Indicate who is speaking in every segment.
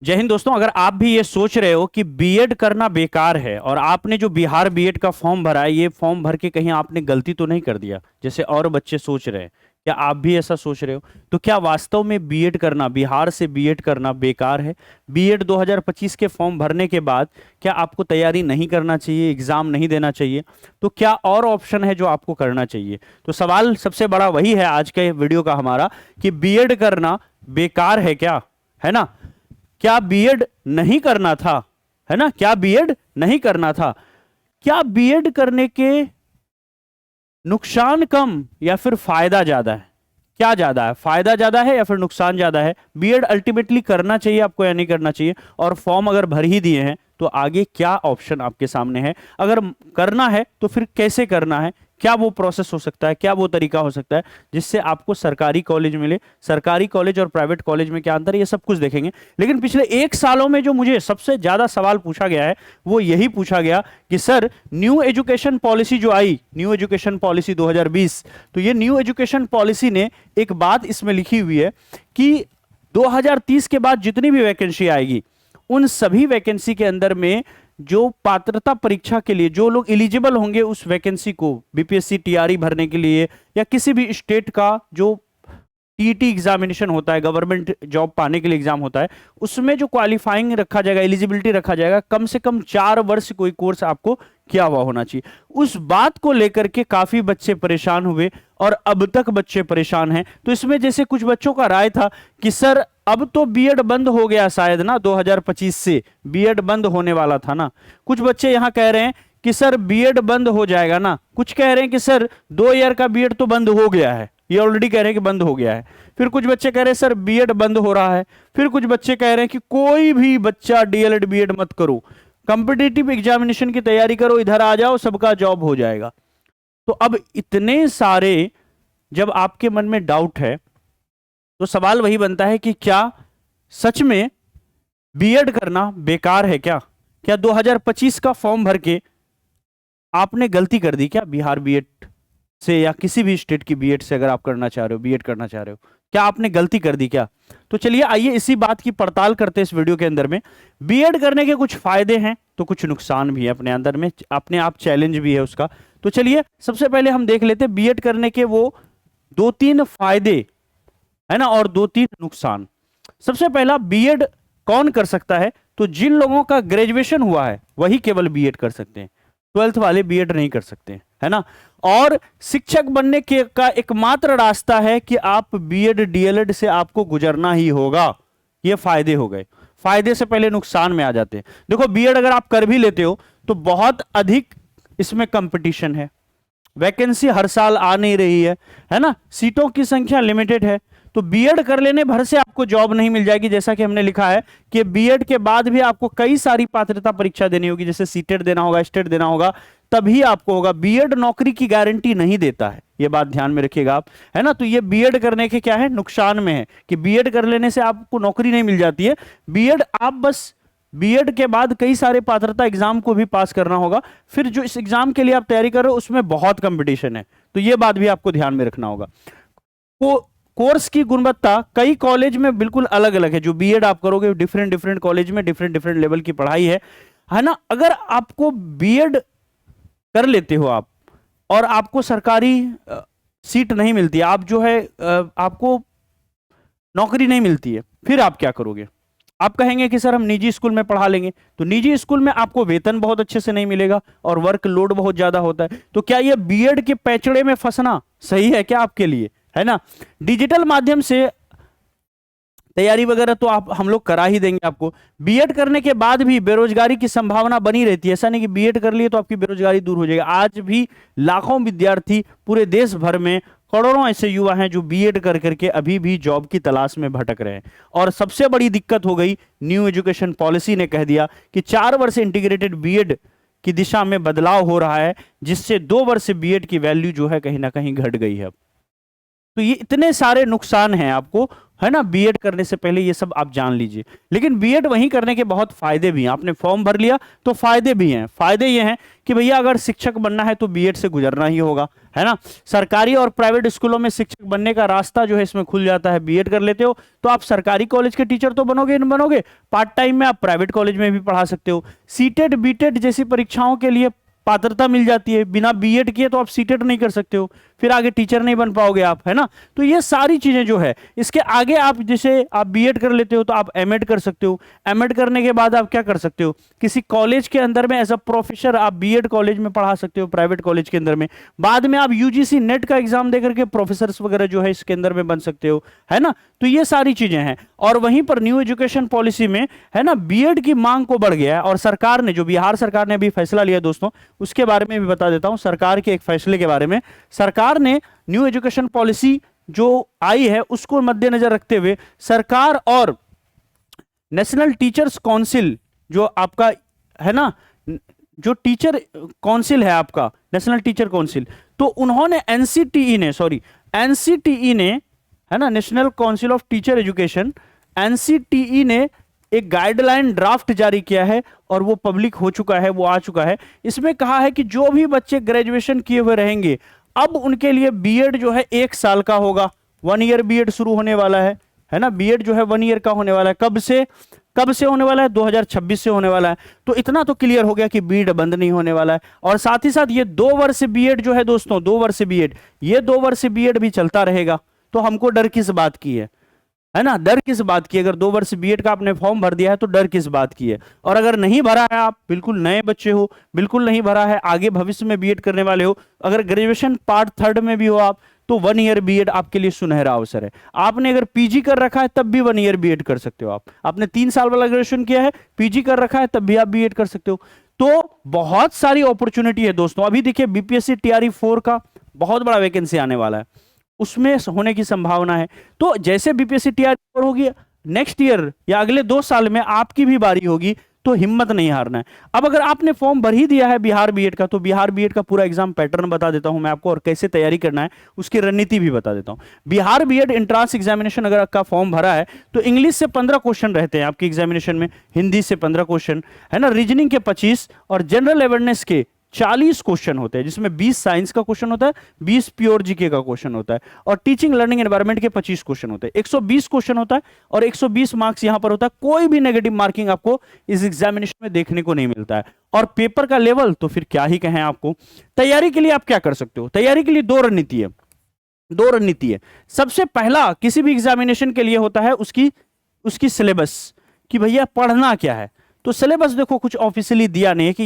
Speaker 1: जय हिंद दोस्तों। अगर आप भी ये सोच रहे हो कि बीएड करना बेकार है और आपने जो बिहार बीएड का फॉर्म भरा है, ये फॉर्म भर के कहीं आपने गलती तो नहीं कर दिया जैसे और बच्चे सोच रहे हैं, क्या आप भी ऐसा सोच रहे हो? तो क्या वास्तव में बीएड करना, बिहार से बीएड करना बेकार है? बीएड 2025 के फॉर्म भरने के बाद क्या आपको तैयारी नहीं करना चाहिए, एग्जाम नहीं देना चाहिए? तो क्या और ऑप्शन है जो आपको करना चाहिए? तो सवाल सबसे बड़ा वही है आज के वीडियो का हमारा, कि बीएड करना बेकार है क्या, है ना? क्या बीएड नहीं करना था, है ना? क्या बीएड नहीं करना था? क्या बीएड करने के नुकसान कम या फिर फायदा ज्यादा है? क्या ज्यादा है, फायदा ज्यादा है या फिर नुकसान ज्यादा है? बीएड अल्टीमेटली करना चाहिए आपको या नहीं करना चाहिए? और फॉर्म अगर भर ही दिए हैं तो आगे क्या ऑप्शन आपके सामने है? अगर करना है तो फिर कैसे करना है? क्या वो प्रोसेस हो सकता है, क्या वो तरीका हो सकता है जिससे आपको सरकारी कॉलेज मिले? सरकारी कॉलेज और प्राइवेट कॉलेज में क्या अंतर है, ये सब कुछ देखेंगे। लेकिन पिछले 1 सालों में जो मुझे सबसे ज्यादा सवाल पूछा गया है वो यही पूछा गया कि सर, न्यू एजुकेशन पॉलिसी जो आई, न्यू एजुकेशन पॉलिसी 2020, तो ये न्यू एजुकेशन पॉलिसी ने एक बात इसमें लिखी हुई है कि 2030 के बाद जितनी भी वैकेंसी आएगी उन सभी वैकेंसी के अंदर में जो पात्रता परीक्षा के लिए जो लोग एलिजिबल होंगे उस वैकेंसी को, बीपीएससी टीआरई भरने के लिए या किसी भी स्टेट का जो टीईटी एग्जामिनेशन होता है, गवर्नमेंट जॉब पाने के लिए एग्जाम होता है, उसमें जो क्वालिफाइंग रखा जाएगा, एलिजिबिलिटी रखा जाएगा, कम से कम 4 वर्ष कोई कोर्स आपको किया हुआ होना चाहिए। उस बात को लेकर के काफी बच्चे परेशान हुए और अब तक बच्चे परेशान हैं। तो इसमें जैसे कुछ बच्चों का राय था कि सर, अब तो बीएड बंद हो गया शायद ना, 2025 से बीएड बंद होने वाला था ना। कुछ बच्चे यहां कह रहे हैं कि सर बीएड बंद हो जाएगा ना, कुछ कह रहे हैं कि सर 2 ईयर का बीएड तो बंद हो गया है, ये ऑलरेडी कह रहे हैं कि बंद हो गया है। फिर कुछ बच्चे कह रहे हैं सर बीएड बंद हो रहा है। फिर कुछ बच्चे कह रहे हैं कि कोई भी बच्चा डीएलएड बीएड मत करो, कंपिटिटिव एग्जामिनेशन की तैयारी करो, इधर आ जाओ, सबका जॉब हो जाएगा। तो अब इतने सारे जब आपके मन में डाउट है तो सवाल वही बनता है कि क्या सच में बीएड करना बेकार है क्या? क्या 2025 का फॉर्म भर के आपने गलती कर दी क्या बिहार बीएड से या किसी भी स्टेट की बीएड से? अगर आप करना चाह रहे हो, बीएड करना चाह रहे हो, क्या आपने गलती कर दी क्या? तो चलिए आइए इसी बात की पड़ताल करते हैं इस वीडियो के अंदर में। बीएड करने के कुछ फायदे हैं तो कुछ नुकसान भी है अपने अंदर में, अपने आप चैलेंज भी है उसका। तो चलिए सबसे पहले हम देख लेते हैं बीएड करने के वो 2-3 फायदे, है ना, और 2-3 नुकसान। सबसे पहला, बीएड कौन कर सकता है? तो जिन लोगों का ग्रेजुएशन हुआ है वही केवल बीएड कर सकते हैं, 12th वाले बीएड नहीं कर सकते, है ना। और शिक्षक बनने के का एकमात्र रास्ता है कि आप बीएड डीएलएड से आपको गुजरना ही होगा। ये फायदे हो गए। फायदे से पहले नुकसान में आ जाते हैं। देखो, बीएड अगर आप कर भी लेते हो तो बहुत अधिक इसमें कंपटीशन है, वैकेंसी हर साल आ नहीं रही है ना, सीटों की संख्या लिमिटेड है। तो बीएड कर लेने भर से आपको जॉब नहीं मिल जाएगी। जैसा कि हमने लिखा है कि बीएड के बाद भी आपको कई सारी पात्रता परीक्षा देनी होगी, जैसे सीटेट देना होगा, स्टेट देना होगा, तभी आपको होगा। बीएड नौकरी की गारंटी नहीं देता है, ये बात ध्यान में रखिएगा आप, है ना। तो ये बीएड करने के क्या है, नुकसान में है कि बीएड कर लेने से आपको नौकरी नहीं मिल जाती है। बीएड आप बस बीएड के बाद कई सारे पात्रता एग्जाम को भी पास करना होगा। फिर जो इस एग्जाम के लिए आप तैयारी कर रहे हो उसमें बहुत कंपटीशन है, तो ये बात भी आपको ध्यान में रखना होगा। कोर्स की गुणवत्ता कई कॉलेज में बिल्कुल अलग अलग है। जो बीएड आप करोगे डिफरेंट डिफरेंट कॉलेज में डिफरेंट डिफरेंट लेवल की पढ़ाई है ना। अगर आपको बीएड कर लेते हो आप और आपको सरकारी सीट नहीं मिलती, आप जो है आपको नौकरी नहीं मिलती है, फिर आप क्या करोगे? आप कहेंगे कि सर हम निजी स्कूल में पढ़ा लेंगे। तो निजी स्कूल में आपको वेतन बहुत अच्छे से नहीं मिलेगा और वर्कलोड बहुत ज्यादा होता है। तो क्या ये बीएड के पैचड़े में फंसना सही है क्या आपके लिए, है ना। डिजिटल माध्यम से तैयारी वगैरह तो आप हम लोग करा ही देंगे आपको। बीएड करने के बाद भी बेरोजगारी की संभावना बनी रहती है। ऐसा नहीं कि बीएड कर लिए तो आपकी बेरोजगारी दूर हो जाएगी। आज भी लाखों विद्यार्थी पूरे देश भर में, करोड़ों ऐसे युवा हैं जो बीएड कर करके अभी भी जॉब की तलाश में भटक रहे हैं। और सबसे बड़ी दिक्कत हो गई, न्यू एजुकेशन पॉलिसी ने कह दिया कि 4 वर्ष इंटीग्रेटेड बीएड की दिशा में बदलाव हो रहा है, जिससे 2 वर्ष बीएड की वैल्यू जो है कहीं ना कहीं घट गई है। तो ये इतने सारे नुकसान हैं आपको है ना, बीएड करने से पहले ये सब आप जान लीजिए। लेकिन बीएड वहीं करने के बहुत फायदे भी हैं। आपने फॉर्म भर लिया तो फायदे भी हैं। फायदे ये हैं कि भैया अगर शिक्षक बनना है तो बीएड से गुजरना ही होगा, है ना। सरकारी और प्राइवेट स्कूलों में शिक्षक बनने का रास्ता जो है इसमें खुल जाता है। बीएड कर लेते हो तो आप सरकारी कॉलेज के टीचर तो बनोगे नहीं बनोगे, पार्ट टाइम में आप प्राइवेट कॉलेज में भी पढ़ा सकते हो। सीटेट बीटेट जैसी परीक्षाओं के लिए पात्रता मिल जाती है। बिना बीएड किए तो आप सीटेट नहीं कर सकते हो, फिर आगे टीचर नहीं बन पाओगे आप, है ना। तो ये सारी चीजें जो है इसके आगे आप जैसे आप बीएड कर लेते हो तो आप एमएड कर सकते हो। एमएड करने के बाद आप क्या कर सकते हो, किसी कॉलेज के अंदर में एज अ प्रोफेसर आप बीएड कॉलेज में पढ़ा सकते हो, प्राइवेट कॉलेज के अंदर में। बाद में आप यूजीसी नेट का एग्जाम देकर के प्रोफेसर वगैरह जो है इसके अंदर में बन सकते हो, है ना। तो ये सारी चीजें हैं। और वहीं पर न्यू एजुकेशन पॉलिसी में, है ना, बीएड की मांग को बढ़ गया है। और सरकार ने, जो बिहार सरकार ने अभी फैसला लिया दोस्तों, उसके बारे में भी बता देता हूं। सरकार के एक फैसले के बारे में, सरकार ने न्यू एजुकेशन पॉलिसी जो आई है उसको मद्देनजर रखते हुए सरकार और नेशनल टीचर्स काउंसिल जो आपका है ना, जो टीचर काउंसिल है आपका नेशनल टीचर काउंसिल, तो उन्होंने एनसीटीई ने, है ना, national council of teacher education, NCTE ने एक गाइडलाइन ड्राफ्ट जारी किया है और वो पब्लिक हो चुका है, वो आ चुका है। इसमें कहा है कि जो भी बच्चे ग्रेजुएशन किए हुए रहेंगे अब उनके लिए बीएड जो है 1 साल का होगा। 1 ईयर बीएड शुरू होने वाला है ना। बीएड जो है 1 ईयर का होने वाला है। कब से होने वाला है, 2026 से होने वाला है। तो इतना तो क्लियर हो गया कि बीएड बंद नहीं होने वाला है। और साथ ही साथ ये 2 वर्ष बीएड जो है दोस्तों, 2 वर्ष बीएड, ये 2 वर्ष बीएड भी चलता रहेगा। तो हमको डर किस बात की है ना, डर किस बात की। अगर 2 वर्ष बीएड का आपने फॉर्म भर दिया है तो डर किस बात की है। और अगर नहीं भरा है, आप बिल्कुल नए बच्चे हो, बिल्कुल नहीं भरा है, आगे भविष्य में बीएड करने वाले हो, अगर ग्रेजुएशन पार्ट 3 में भी हो आप, तो 1 ईयर बीएड आपके लिए सुनहरा अवसर है। आपने अगर पीजी कर रखा है तब भी 1 ईयर बीएड कर सकते हो आप। आपने 3 साल वाला ग्रेजुएशन किया है, पीजी कर रखा है, तब भी आप बीएड कर सकते हो। तो बहुत सारी अपॉर्चुनिटी है दोस्तों। अभी देखिए बीपीएससी टीआरई 4 का बहुत बड़ा वैकेंसी आने वाला है, उसमें होने की संभावना है। तो जैसे बीपीएससी टीआरई होगी, नेक्स्ट ईयर या अगले 2 साल में आपकी भी बारी होगी, तो हिम्मत नहीं हारना है। अब अगर आपने फॉर्म भर ही दिया है बिहार बीएड का, तो बिहार बीएड का पूरा एग्जाम पैटर्न बता देता हूं मैं आपको, और कैसे तैयारी करना है उसकी रणनीति भी बता देता हूं। बिहार बीएड एंट्रेंस एग्जामिनेशन अगर आपका फॉर्म भरा है तो इंग्लिश से 15 क्वेश्चन रहते हैं आपके एग्जामिनेशन में, हिंदी से 15 क्वेश्चन, है ना, रीजनिंग के 25 और जनरल अवेयरनेस के 40 क्वेश्चन होते हैं, जिसमें 20 साइंस का क्वेश्चन होता है, 20 प्योर जीके का क्वेश्चन होता है, और टीचिंग लर्निंग एनवायरनमेंट के 25 क्वेश्चन होते हैं। 120 क्वेश्चन होता है और 120 मार्क्स यहां पर होता है। कोई भी नेगेटिव मार्किंग आपको इस एग्जामिनेशन में देखने को नहीं मिलता है। और पेपर का लेवल तो फिर क्या ही कहें आपको। तैयारी के लिए आप क्या कर सकते हो, तैयारी के लिए 2 रणनीति है। सबसे पहला किसी भी एग्जामिनेशन के लिए होता है उसकी सिलेबस, कि भैया पढ़ना क्या है। तो सिलेबस देखो कुछ ऑफिशियली दिया नहीं है कि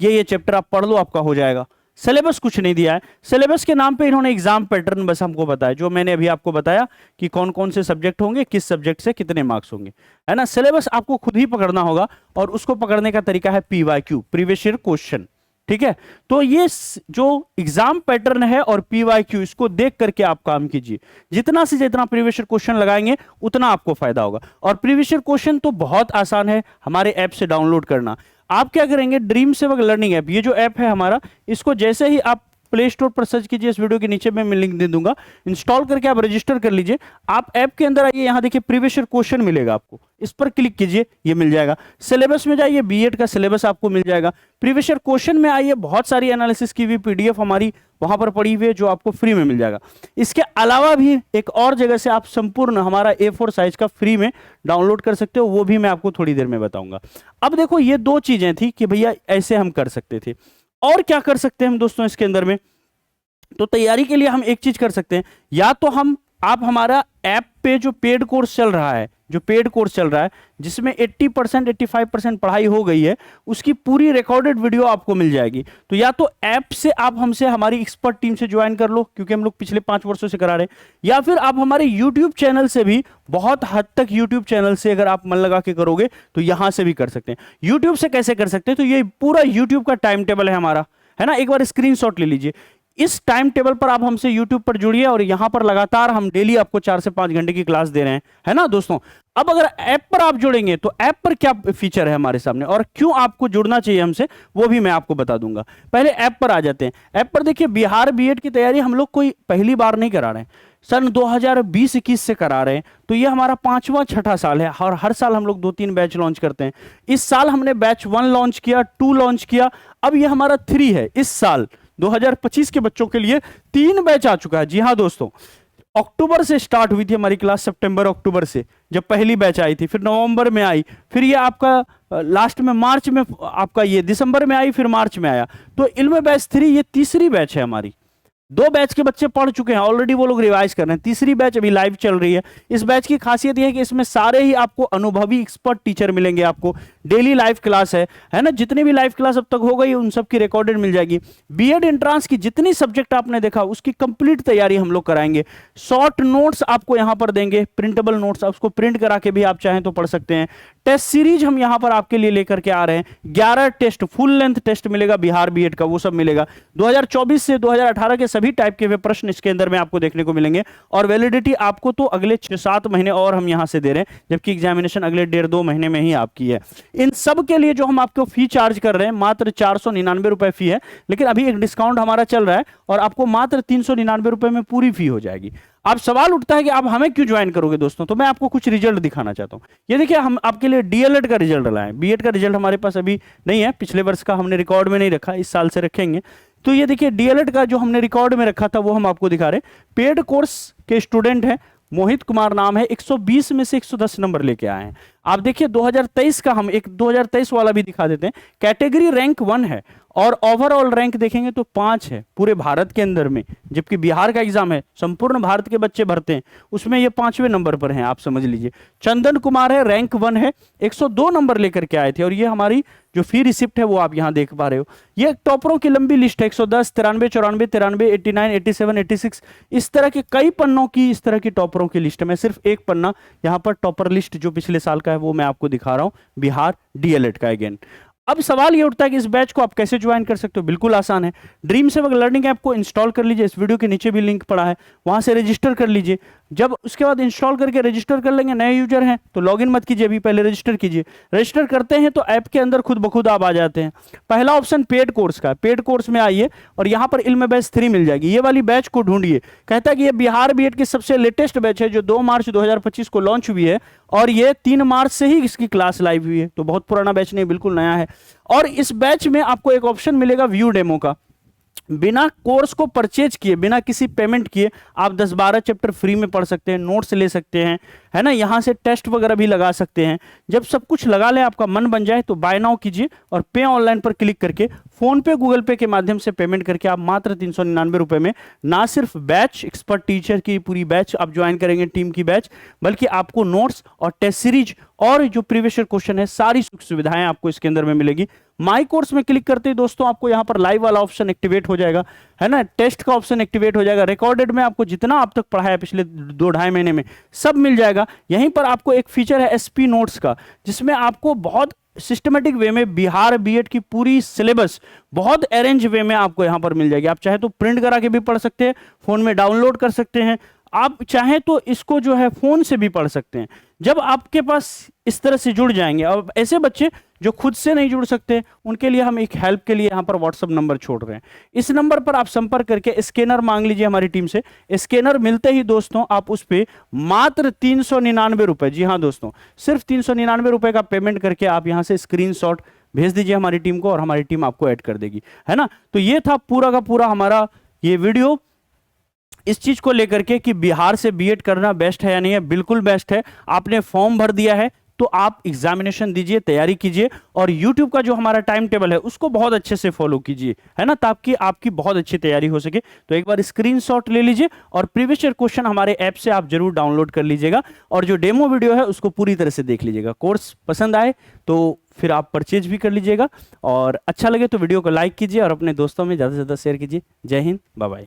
Speaker 1: ये चैप्टर आप पढ़ लो आपका हो जाएगा। सिलेबस कुछ नहीं दिया है। सिलेबस के नाम पे इन्होंने एग्जाम पैटर्न बस हमको बताया, जो मैंने अभी आपको बताया कि कौन कौन से सब्जेक्ट होंगे, किस सब्जेक्ट से कितने मार्क्स होंगे, है ना। सिलेबस आपको खुद ही पकड़ना होगा और उसको पकड़ने का तरीका है पीवाईक्यू, प्रीवियस ईयर क्वेश्चन, ठीक है। तो ये जो एग्जाम पैटर्न है और पीवाईक्यू, इसको देख करके आप काम कीजिए। जितना से जितना प्रीवियस ईयर क्वेश्चन लगाएंगे उतना आपको फायदा होगा। और प्रीवियस ईयर क्वेश्चन तो बहुत आसान है हमारे ऐप से डाउनलोड करना। आप क्या करेंगे, ड्रीम सेवक लर्निंग ऐप, ये जो ऐप है हमारा, इसको जैसे ही आप प्ले स्टोर पर सर्च कीजिए, इस वीडियो के नीचे मैं लिंक दे दूंगा, इंस्टॉल करके आप रजिस्टर कर लीजिए। आप ऐप के अंदर आइए, यहां देखिए प्रीवियस ईयर क्वेश्चन मिलेगा आपको, इस पर क्लिक कीजिए, ये मिल जाएगा। सिलेबस में जाइए, बीएड का सिलेबस आपको मिल जाएगा। प्रीवियस ईयर क्वेश्चन में आइए, बहुत सारी एनालिसिस की हुई पीडीएफ हमारी वहां पर पड़ी हुई है, जो आपको फ्री में मिल जाएगा। इसके अलावा भी एक और जगह से आप संपूर्ण हमारा A4 साइज का फ्री में डाउनलोड कर सकते हो, वो भी मैं आपको थोड़ी देर में बताऊंगा। अब देखो ये 2 चीजें थी कि भैया ऐसे हम कर सकते थे। और क्या कर सकते हैं हम दोस्तों इसके अंदर में, तो तैयारी के लिए हम एक चीज कर सकते हैं, या तो आप हमारा ऐप पे जो पेड कोर्स चल रहा है, जिसमें 80% 85% पढ़ाई हो गई है, उसकी पूरी रिकॉर्डेड वीडियो आपको मिल जाएगी। तो या तो ऐप से आप हमसे हमारी एक्सपर्ट टीम से ज्वाइन कर लो, क्योंकि हम लोग पिछले 5 वर्षों से करा रहे हैं, या फिर आप हमारे यूट्यूब चैनल से भी, बहुत हद तक यूट्यूब चैनल से अगर आप मन लगा के करोगे तो यहां से भी कर सकते हैं। यूट्यूब से कैसे कर सकते हैं, तो ये पूरा यूट्यूब का टाइम टेबल है हमारा, है ना। एक बार स्क्रीनशॉट ले लीजिए। इस टाइम टेबल पर आप हमसे YouTube पर जुड़िए और यहां पर लगातार हम डेली आपको 4 से 5 घंटे की क्लास दे रहे हैं, है ना दोस्तों। अब अगर ऐप पर आप जुड़ेंगे तो ऐप पर क्या फीचर है हमारे सामने और क्यों आपको जुड़ना चाहिए हमसे, वो भी मैं आपको बता दूंगा। पहले ऐप पर आ जाते हैं। ऐप पर देखिए, बिहार बीएड की तैयारी हम लोग कोई पहली बार नहीं करा रहे हैं, सन 2020-21 से करा रहे हैं। तो ये हमारा 5वां 6ठा साल है और हर साल हम लोग 2-3 बैच लॉन्च करते हैं। इस साल हमने बैच 1 लॉन्च किया, 2 लॉन्च किया, अब ये हमारा 3 है। इस साल 2025 के बच्चों के लिए 3 बैच आ चुका है। जी हाँ दोस्तों, अक्टूबर से स्टार्ट हुई थी हमारी क्लास, सितंबर अक्टूबर से जब पहली बैच आई थी, फिर नवंबर में आई, फिर ये आपका लास्ट में मार्च में आपका ये दिसंबर में आई, फिर मार्च में आया। तो इल्म बैच 3 ये तीसरी बैच है हमारी। 2 बैच के बच्चे पढ़ चुके हैं ऑलरेडी, वो लोग रिवाइज कर रहे हैं, तीसरी बैच अभी लाइव चल रही है। इस बैच की खासियत यह है कि इसमें सारे ही आपको अनुभवी एक्सपर्ट टीचर मिलेंगे। आपको डेली लाइव क्लास है ना, जितनी भी लाइव क्लास अब तक हो गई उन सब की रिकॉर्डेड मिल जाएगी। बीएड एंट्रांस की जितनी सब्जेक्ट आपने देखा उसकी कंप्लीट तैयारी हम लोग कराएंगे। शॉर्ट नोट्स आपको यहां पर देंगे, प्रिंटेबल नोट्स, आप उसको प्रिंट करा के भी आप चाहें तो पढ़ सकते हैं। टेस्ट सीरीज हम यहां पर आपके लिए लेकर के आ रहे हैं। 11 टेस्ट, फुल लेंथ टेस्ट मिलेगा बिहार बीएड का, वो सब मिलेगा। 2024 से 2018 के सभी टाइप के वे प्रश्न इसके अंदर में आपको देखने को मिलेंगे। और वैलिडिटी आपको तो अगले 6-7 महीने और हम यहां से दे रहे हैं, जबकि एग्जामिनेशन अगले 1.5-2 महीने में ही आपकी है। इन सब के लिए जो हम आपको फी चार्ज कर रहे हैं, मात्र 499 रुपए फी है। लेकिन अभी एक डिस्काउंट हमारा चल रहा है और आपको मात्र 399 रुपए में पूरी फी हो जाएगी। अब सवाल उठता है कि आप हमें क्यों ज्वाइन करोगे दोस्तों, तो मैं आपको कुछ रिजल्ट दिखाना चाहता हूं। ये देखिए, हम आपके लिए डीएलएड का रिजल्ट लाए। बीएड का रिजल्ट हमारे पास अभी नहीं है, पिछले वर्ष का हमने रिकॉर्ड में नहीं रखा, इस साल से रखेंगे। तो ये देखिए, डीएलएड का जो हमने रिकॉर्ड में रखा था वो हम आपको दिखा रहे हैं। पेड कोर्स के स्टूडेंट हैं, मोहित कुमार नाम है, 120 में से 110 नंबर लेके आए हैं। आप देखिए 2023 का, हम एक 2023 वाला भी दिखा देते हैं। कैटेगरी रैंक 1 है और ओवरऑल रैंक देखेंगे तो 5 है पूरे भारत के अंदर में, जबकि बिहार का एग्जाम है, संपूर्ण भारत के बच्चे भरते हैं, उसमें ये 5वें नंबर पर हैं, आप समझ लीजिए। चंदन कुमार है, रैंक 1 है, 102 नंबर लेकर के आए थे। और ये हमारी जो फी रिसिप्ट है वो आप यहां देख पा रहे हो। ये टॉपरों की लंबी लिस्ट है, 110, 93, 94, 93, 89, 87, 86, इस तरह के कई पन्नों की, इस तरह की टॉपरों की लिस्ट है। मैं सिर्फ एक पन्ना यहां पर टॉपर लिस्ट जो पिछले साल का है वो मैं आपको दिखा रहा हूं, बिहार डीएलएड का। अगेन अब सवाल ये उठता है कि इस बैच को आप कैसे ज्वाइन कर सकते हो। बिल्कुल आसान है, ड्रीम सेवक लर्निंग ऐप को इंस्टॉल कर लीजिए, इस वीडियो के नीचे भी लिंक पड़ा है, वहां से रजिस्टर कर लीजिए। जब उसके बाद इंस्टॉल करके रजिस्टर कर लेंगे, नए यूजर हैं तो लॉगिन मत कीजिए, अभी पहले रजिस्टर कीजिए। रजिस्टर करते हैं तो ऐप के अंदर खुद ब खुद आप आ जाते हैं। पहला ऑप्शन पेड कोर्स का, पेड कोर्स में आइए और यहाँ पर इल्म बैच 3 मिल जाएगी। ये वाली बैच को ढूंढिए, कहता है कि ये बिहार बीएड की सबसे लेटेस्ट बैच है जो 2 मार्च 2025 को लॉन्च हुई है और ये 3 मार्च से ही इसकी क्लास लाइव हुई है, तो बहुत पुराना बैच नहीं, बिल्कुल नया है। और इस बैच में आपको एक ऑप्शन मिलेगा व्यू डेमो का। बिना कोर्स को परचेज किए, बिना किसी पेमेंट किए आप 10-12 चैप्टर फ्री में पढ़ सकते हैं, नोट्स ले सकते हैं, है ना, यहां से टेस्ट वगैरह भी लगा सकते हैं। जब सब कुछ लगा ले, आपका मन बन जाए तो बाय नाउ कीजिए और पे ऑनलाइन पर क्लिक करके फोन पे, गूगल पे के माध्यम से पेमेंट करके आप मात्र 399 रुपए में ना सिर्फ बैच, एक्सपर्ट टीचर की पूरी बैच आप ज्वाइन करेंगे, टीम की बैच, बल्कि आपको नोट्स और टेस्ट सीरीज और जो प्रीवियस ईयर क्वेश्चन है, सारी सुख सुविधाएं आपको इसके अंदर में मिलेगी। माई कोर्स में क्लिक करते ही दोस्तों आपको यहां पर लाइव वाला ऑप्शन एक्टिवेट हो जाएगा, है ना, टेस्ट का ऑप्शन एक्टिवेट हो जाएगा, रिकॉर्डेड में आपको जितना आप तक पढ़ाया पिछले 2-2.5 महीने में सब मिल जाएगा। यहीं पर आपको एक फीचर है एसपी नोट्स का, जिसमें आपको बहुत सिस्टमेटिक वे में बिहार बीएड की पूरी सिलेबस बहुत अरेंज वे में आपको यहां पर मिल जाएगी। आप चाहे तो प्रिंट करा के भी पढ़ सकते हैं, फोन में डाउनलोड कर सकते हैं, आप चाहें तो इसको जो है फोन से भी पढ़ सकते हैं। जब आपके पास इस तरह से जुड़ जाएंगे, और ऐसे बच्चे जो खुद से नहीं जुड़ सकते उनके लिए हम एक हेल्प के लिए यहां पर व्हाट्सएप नंबर छोड़ रहे हैं। इस नंबर पर आप संपर्क करके स्कैनर मांग लीजिए हमारी टीम से। स्कैनर मिलते ही दोस्तों आप उस पर मात्र 399 रुपए, जी हाँ दोस्तों, सिर्फ 399 रुपए का पेमेंट करके आप यहां से स्क्रीनशॉट भेज दीजिए हमारी टीम को और हमारी टीम आपको ऐड कर देगी, है ना। तो ये था पूरा का पूरा हमारा ये वीडियो इस चीज को लेकर के कि बिहार से बीएड करना बेस्ट है या नहीं है। बिल्कुल बेस्ट है। आपने फॉर्म भर दिया है तो आप एग्जामिनेशन दीजिए, तैयारी कीजिए और YouTube का जो हमारा टाइम टेबल है उसको बहुत अच्छे से फॉलो कीजिए, है ना, ताकि आपकी बहुत अच्छी तैयारी हो सके। तो एक बार स्क्रीनशॉट ले लीजिए और प्रीवियस ईयर क्वेश्चन हमारे ऐप से आप जरूर डाउनलोड कर लीजिएगा और जो डेमो वीडियो है उसको पूरी तरह से देख लीजिएगा। कोर्स पसंद आए तो फिर आप परचेज भी कर लीजिएगा और अच्छा लगे तो वीडियो को लाइक कीजिए और अपने दोस्तों में ज़्यादा से ज़्यादा शेयर कीजिए। जय हिंद, बाय बाय।